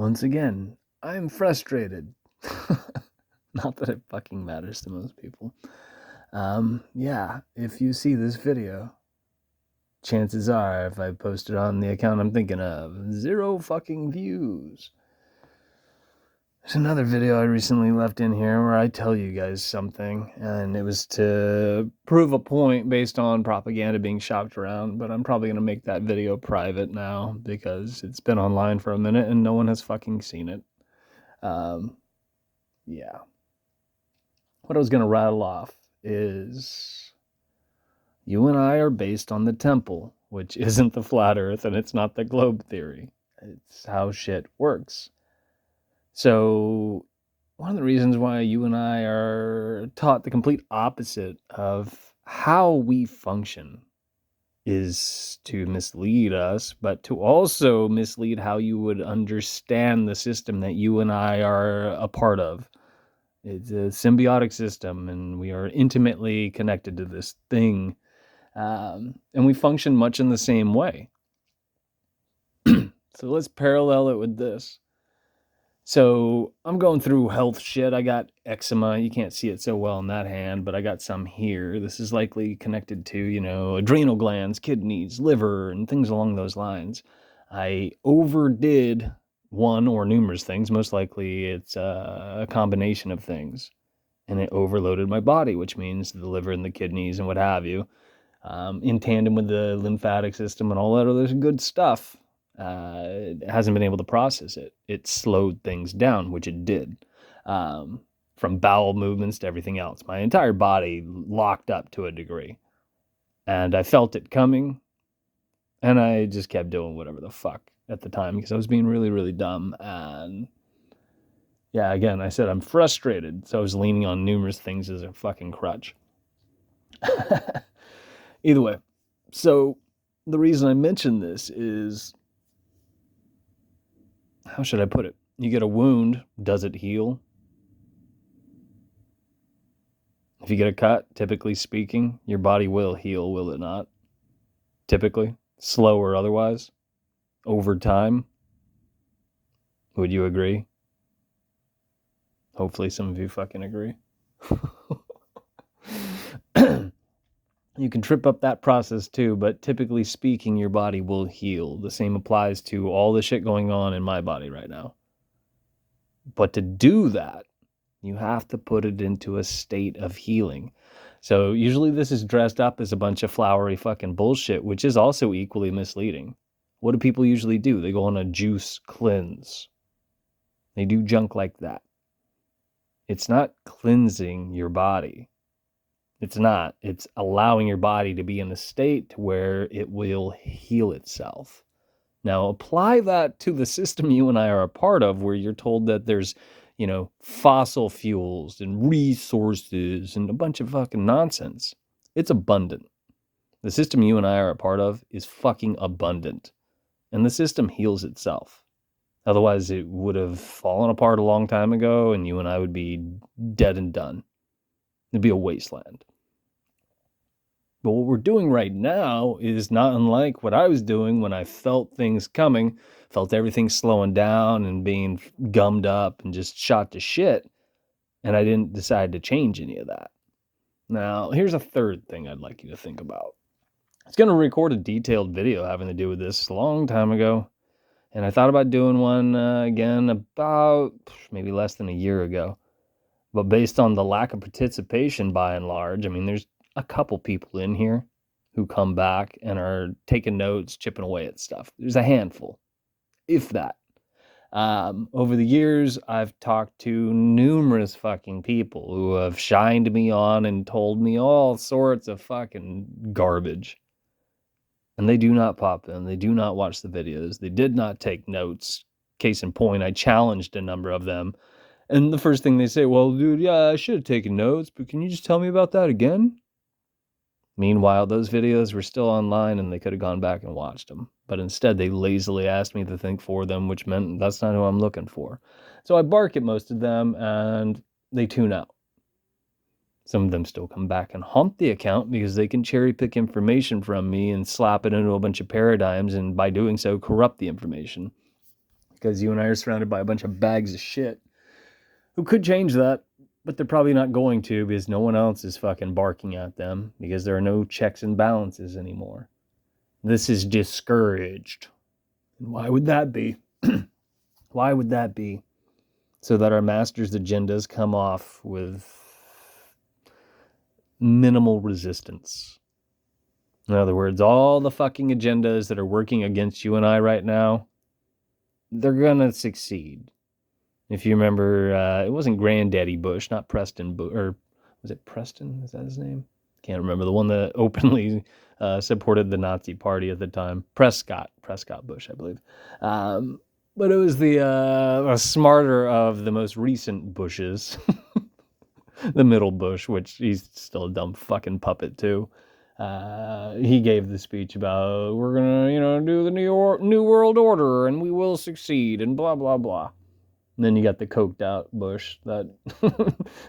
Once again, I'm frustrated. Not that it fucking matters to most people. Yeah, if you see this video, chances are, if I post it on the account I'm thinking of, 0 fucking views. There's another video I recently left in here where I tell you guys something, and it was to prove a point based on propaganda being shopped around, but I'm probably going to make that video private now because it's been online for a minute and no one has fucking seen it. Yeah. What I was going to rattle off is you and I are based on the temple, which isn't the flat earth and it's not the globe theory. It's how shit works. So one of the reasons why you and I are taught the complete opposite of how we function is to mislead us, but to also mislead how you would understand the system that you and I are a part of. It's a symbiotic system, and we are intimately connected to this thing, and we function much in the same way. So let's parallel it with this. So I'm going through health shit. I got eczema. You can't see it so well in that hand, but I got some here. This is likely connected to, adrenal glands, kidneys, liver, and things along those lines. I overdid one or numerous things. Most likely it's a combination of things. And it overloaded my body, which means the liver and the kidneys and what have you, in tandem with the lymphatic system and all that other good stuff. It hasn't been able to process it. It slowed things down, which it did, from bowel movements to everything else. My entire body locked up to a degree, and I felt it coming, and I just kept doing whatever the fuck at the time because I was being really, really dumb. And yeah, again, I said I'm frustrated, so I was leaning on numerous things as a fucking crutch. Either way, so the reason I mention this is, how should I put it? You get a wound, does it heal? If you get a cut, typically speaking, your body will heal, will it not? Typically, slow or otherwise, over time. Would you agree? Hopefully some of you fucking agree. You can trip up that process too, but typically speaking, your body will heal. The same applies to all the shit going on in my body right now. But to do that, you have to put it into a state of healing. So usually this is dressed up as a bunch of flowery fucking bullshit, which is also equally misleading. What do people usually do? They go on a juice cleanse. They do junk like that. It's not cleansing your body. It's not. It's allowing your body to be in a state where it will heal itself. Now, apply that to the system you and I are a part of, where you're told that there's, fossil fuels and resources and a bunch of fucking nonsense. It's abundant. The system you and I are a part of is fucking abundant. And the system heals itself. Otherwise, it would have fallen apart a long time ago, and you and I would be dead and done. It'd be a wasteland. But what we're doing right now is not unlike what I was doing when I felt things coming, felt everything slowing down and being gummed up and just shot to shit. And I didn't decide to change any of that. Now, here's a third thing I'd like you to think about. I was going to record a detailed video having to do with this a long time ago. And I thought about doing one again about maybe less than a year ago. But based on the lack of participation by and large, there's a couple people in here who come back and are taking notes, chipping away at stuff. There's a handful, if that. Over the years, I've talked to numerous fucking people who have shined me on and told me all sorts of fucking garbage. And they do not pop them. They do not watch the videos. They did not take notes. Case in point, I challenged a number of them. And the first thing they say, well, dude, yeah, I should have taken notes, but can you just tell me about that again? Meanwhile, those videos were still online and they could have gone back and watched them. But instead, they lazily asked me to think for them, which meant that's not who I'm looking for. So I bark at most of them and they tune out. Some of them still come back and haunt the account because they can cherry pick information from me and slap it into a bunch of paradigms and by doing so corrupt the information. because you and I are surrounded by a bunch of bags of shit who could change that, but they're probably not going to because no one else is fucking barking at them because there are no checks and balances anymore. This is discouraged. Why would that be? Why would that be? So that our master's agendas come off with minimal resistance. In other words, all the fucking agendas that are working against you and I right now, they're gonna succeed. If you remember, it wasn't Granddaddy Bush, not Preston Bush, or was it Preston? Is that his name? Can't remember. The one that openly supported the Nazi party at the time. Prescott Bush, I believe. But it was the smarter of the most recent Bushes. The middle Bush, which he's still a dumb fucking puppet too. He gave the speech about, we're gonna, do the new world order and we will succeed and blah, blah, blah. And then you got the coked out Bush that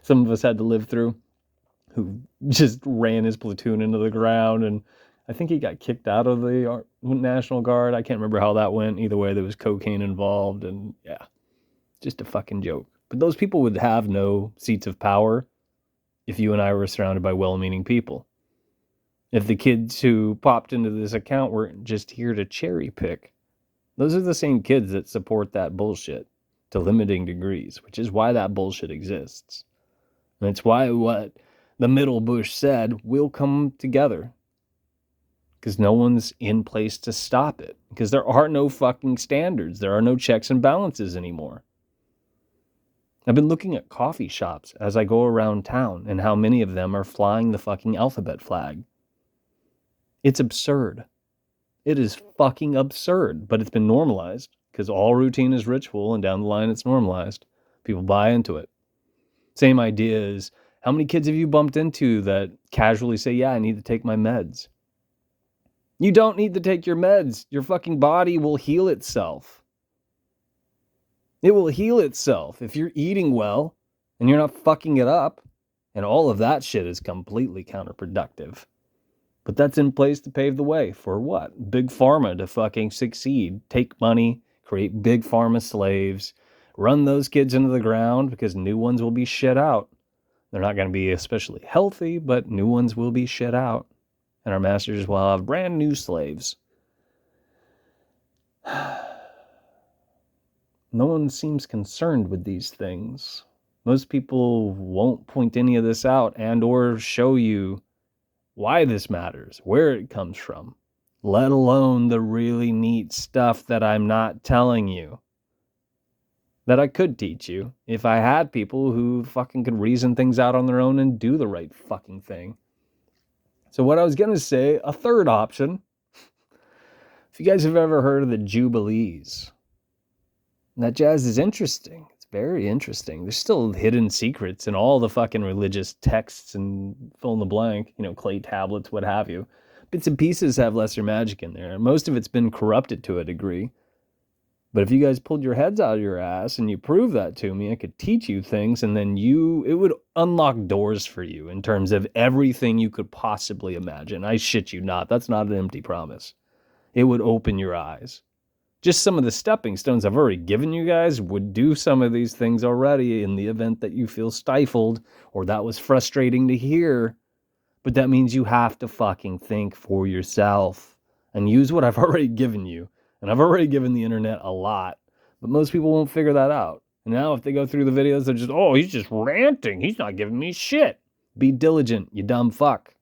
some of us had to live through, who just ran his platoon into the ground. And I think he got kicked out of the National Guard. I can't remember how that went. Either way, there was cocaine involved. And yeah, just a fucking joke. But those people would have no seats of power if you and I were surrounded by well-meaning people. If the kids who popped into this account weren't just here to cherry pick, those are the same kids that support that bullshit to limiting degrees, which is why that bullshit exists. And it's why what the middle Bush said will come together. Because no one's in place to stop it. Because there are no fucking standards. There are no checks and balances anymore. I've been looking at coffee shops as I go around town and how many of them are flying the fucking alphabet flag. It's absurd. It is fucking absurd, but it's been normalized because all routine is ritual and down the line it's normalized. People buy into it. Same idea is, how many kids have you bumped into that casually say, yeah, I need to take my meds? You don't need to take your meds. Your fucking body will heal itself. It will heal itself if you're eating well and you're not fucking it up. And all of that shit is completely counterproductive. But that's in place to pave the way for what? Big pharma to fucking succeed. Take money, create big pharma slaves, run those kids into the ground because new ones will be shit out. They're not going to be especially healthy, but new ones will be shit out. And our masters will have brand new slaves. No one seems concerned with these things. Most people won't point any of this out and or show you why this matters, where it comes from, let alone the really neat stuff that I'm not telling you, that I could teach you if I had people who fucking could reason things out on their own and do the right fucking thing. So what I was going to say, a third option, if you guys have ever heard of the Jubilees, that jazz is interesting. It's very interesting. There's still hidden secrets in all the fucking religious texts and fill in the blank, clay tablets, what have you. Bits and pieces have lesser magic in there. Most of it's been corrupted to a degree. But if you guys pulled your heads out of your ass and you proved that to me, I could teach you things, and then it would unlock doors for you in terms of everything you could possibly imagine. I shit you not. That's not an empty promise. It would open your eyes. Just some of the stepping stones I've already given you guys would do some of these things already in the event that you feel stifled or that was frustrating to hear. But that means you have to fucking think for yourself and use what I've already given you. And I've already given the internet a lot, but most people won't figure that out. And now if they go through the videos, they're just, oh, he's just ranting. He's not giving me shit. Be diligent, you dumb fuck.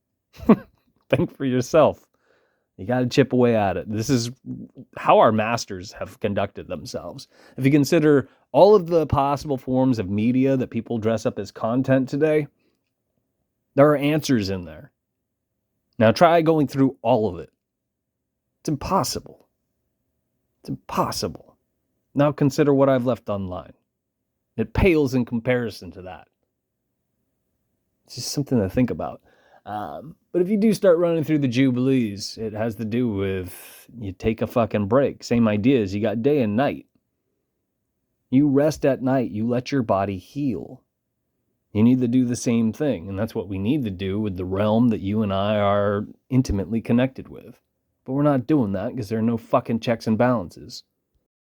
Think for yourself. You got to chip away at it. This is how our masters have conducted themselves. If you consider all of the possible forms of media that people dress up as content today, there are answers in there. Now try going through all of it. It's impossible. It's impossible. Now consider what I've left online. It pales in comparison to that. It's just something to think about. But if you do start running through the Jubilees, it has to do with you take a fucking break. Same idea as you got day and night. You rest at night. You let your body heal. You need to do the same thing. And that's what we need to do with the realm that you and I are intimately connected with. But we're not doing that because there are no fucking checks and balances.